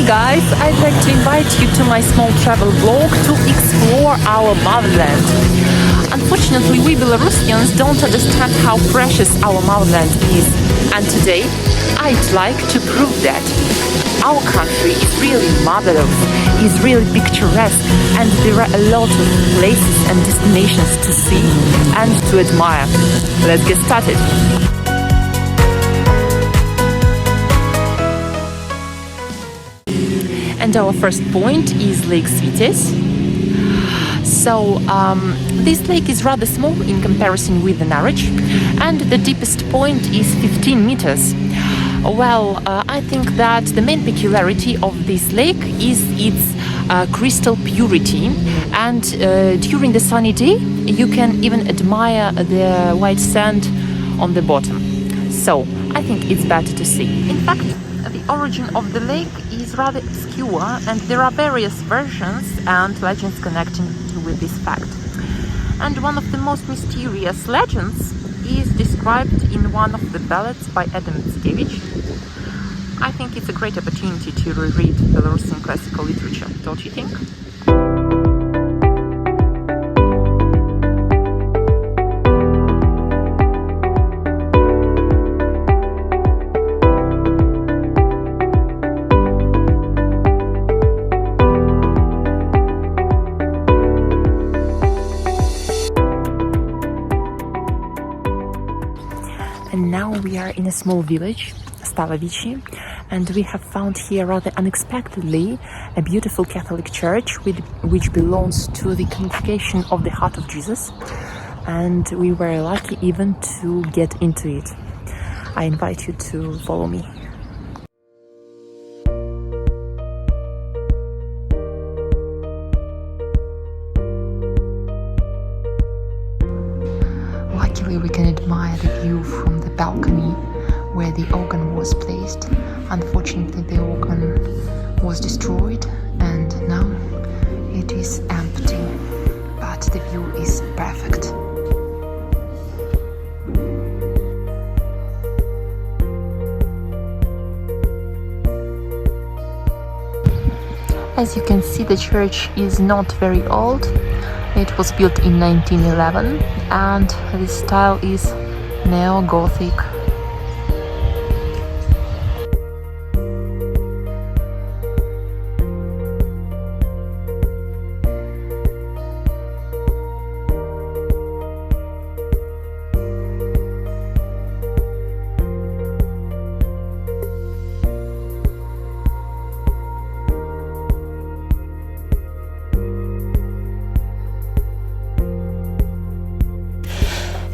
guys, I'd like to invite you to my small travel vlog to explore our motherland. Unfortunately, we Belarusians don't understand how precious our motherland is, and today I'd like to prove that. Our country is really marvelous, is really picturesque, and there are a lot of places and destinations to see and to admire. Let's get started. And our first point is Lake Svites. So this lake is rather small in comparison with the Narich, and the deepest point is 15 meters. Well, I think that the main peculiarity of this lake is its crystal purity, and during the sunny day you can even admire the white sand on the bottom. So I think it's better to see. In fact, the origin of the lake is rather obscure, and there are various versions and legends connecting with this fact. And one of the most mysterious legends is described in one of the ballads by Adam Mickiewicz. I think it's a great opportunity to reread Belarusian classical literature, don't you think? And now we are in a small village, Stalovici, and we have found here rather unexpectedly a beautiful Catholic church which belongs to the Congregation of the Heart of Jesus, and we were lucky even to get into it. I invite you to follow me. Luckily, we can admire the view from the balcony where the organ was placed. Unfortunately, the organ was destroyed and now it is empty, but the view is perfect. As you can see, the church is not very old. It was built in 1911 and the style is neo-Gothic.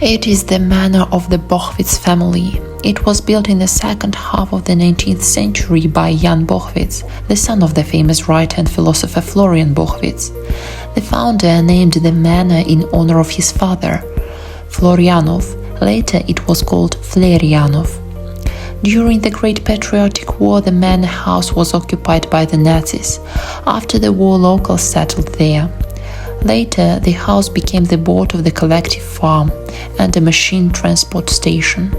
It is the manor of the Bochwitz family. It was built in the second half of the 19th century by Jan Bochwitz, the son of the famous writer and philosopher Florian Bochwitz. The founder named the manor in honor of his father, Florianov. Later it was called Flerianov. During the Great Patriotic War, the manor house was occupied by the Nazis. After the war, locals settled there. Later, the house became the board of the collective farm and a machine transport station.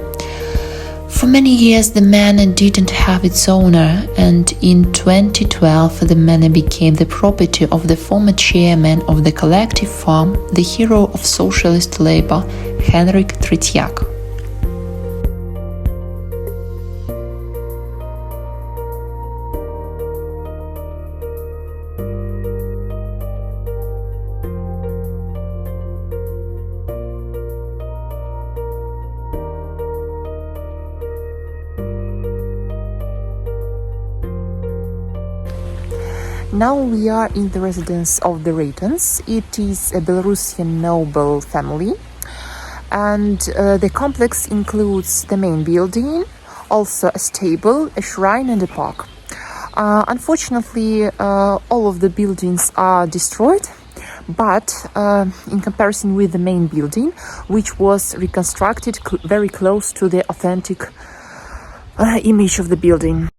For many years, the manor didn't have its owner, and in 2012, the manor became the property of the former chairman of the collective farm, the hero of socialist labor, Henryk Tretiak. Now we are in the residence of the Ratons. It is a Belarusian noble family, and the complex includes the main building, also a stable, a shrine and a park. Unfortunately, all of the buildings are destroyed, but in comparison with the main building, which was reconstructed very close to the authentic image of the building.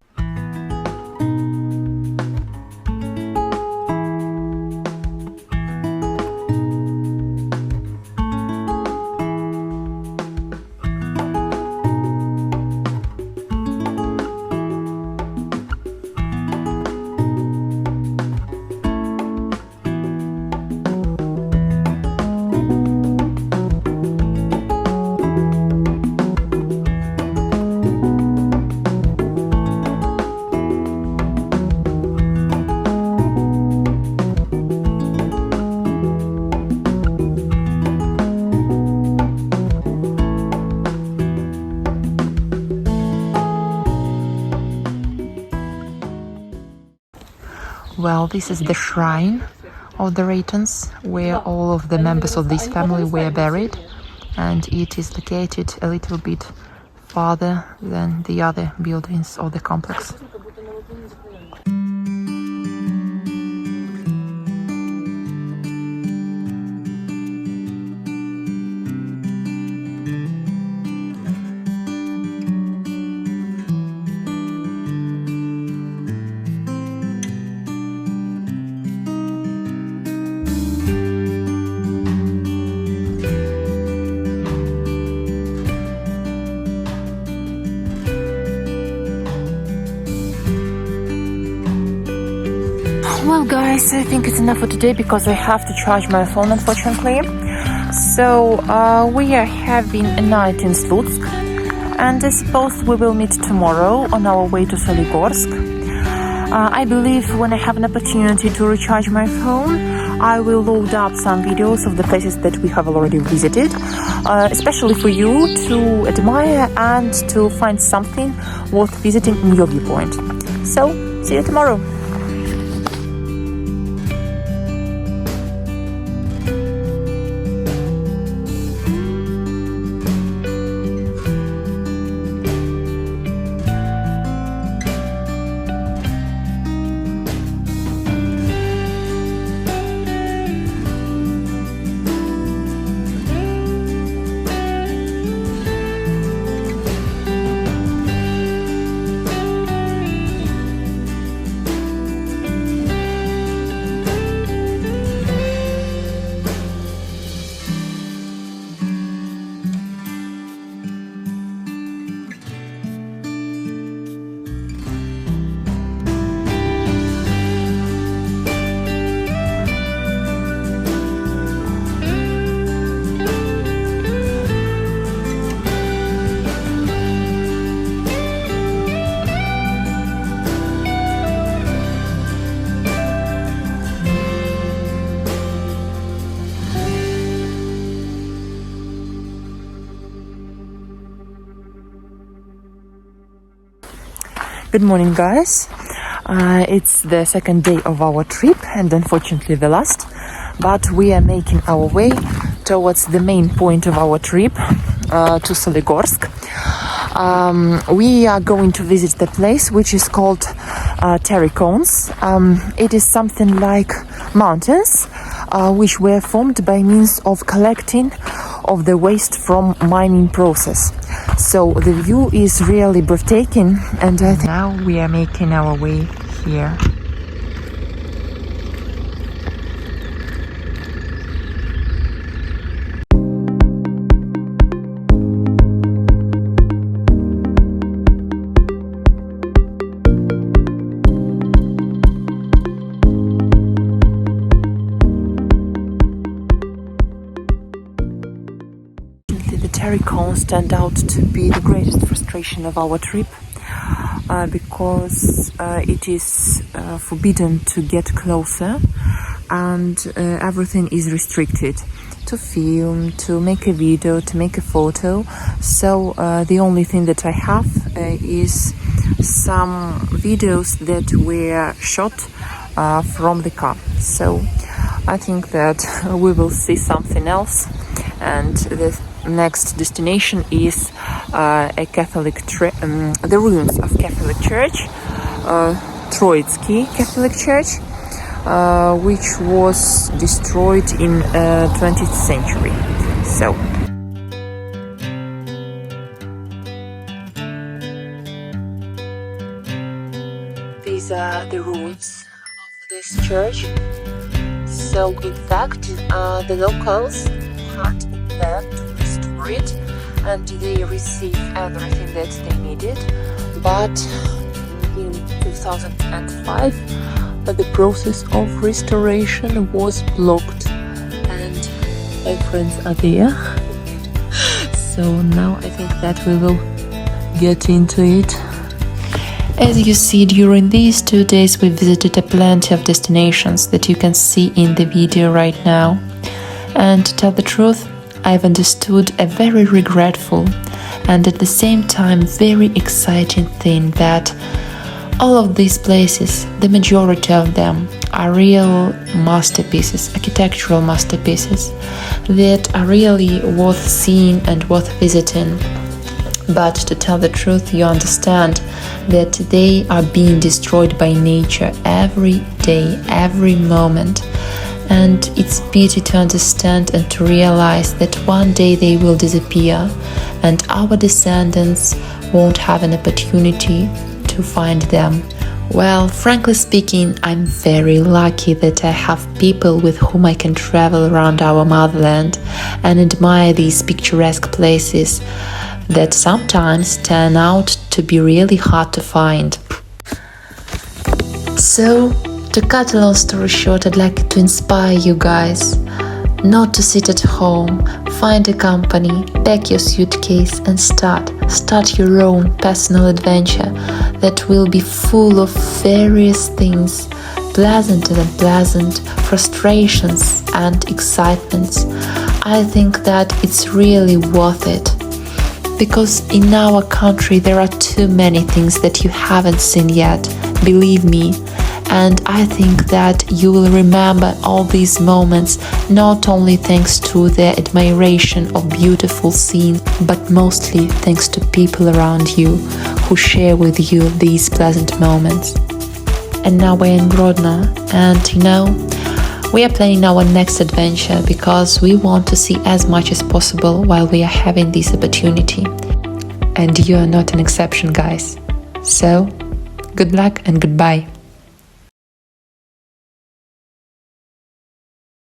Well, this is the shrine of the Ratons, where all of the members of this family were buried, and it is located a little bit farther than the other buildings of the complex. Well guys, I think it's enough for today because I have to charge my phone, unfortunately. So we are having a night in Slutsk, and I suppose we will meet tomorrow on our way to Soligorsk. I believe when I have an opportunity to recharge my phone, I will load up some videos of the places that we have already visited, especially for you to admire and to find something worth visiting in your viewpoint. So, see you tomorrow! Good morning, guys. It's the second day of our trip and unfortunately the last, but we are making our way towards the main point of our trip, to Soligorsk. We are going to visit the place which is called Terracones. It is something like mountains which were formed by means of collecting of the waste from mining process. So the view is really breathtaking, and I think now we are making our way here. Terracones stand out to be the greatest frustration of our trip, because it is forbidden to get closer, and everything is restricted to film, to make a video, to make a photo. So the only thing that I have is some videos that were shot from the car. So I think that we will see something else, and the next destination is a Catholic the ruins of Catholic Church, Troitsky Catholic Church, which was destroyed in 20th century. So these are the ruins of this church. So in fact, the locals had a plan to restore it, and they received everything that they needed. But in 2005, the process of restoration was blocked, and my friends are there. So now I think that we will get into it. As you see, during these 2 days we visited a plenty of destinations that you can see in the video right now. And to tell the truth, I've understood a very regretful and at the same time very exciting thing, that All of these places, the majority of them, are real masterpieces, architectural masterpieces that are really worth seeing and worth visiting. But to tell the truth, you understand that they are being destroyed by nature every day, every moment. And it's pity to understand and to realize that one day they will disappear and our descendants won't have an opportunity to find them. Well, frankly speaking, I'm very lucky that I have people with whom I can travel around our motherland and admire these picturesque places that sometimes turn out to be really hard to find. So, to cut a long story short, I'd like to inspire you guys not to sit at home. Find a company, pack your suitcase and start your own personal adventure that will be full of various things, pleasant and unpleasant, frustrations and excitements. I think that it's really worth it. Because in our country there are too many things that you haven't seen yet, believe me. And I think that you will remember all these moments not only thanks to the admiration of beautiful scenes, but mostly thanks to people around you who share with you these pleasant moments. And now we're in Grodno, and we are planning our next adventure because we want to see as much as possible while we are having this opportunity. And you are not an exception, guys. So, good luck and goodbye.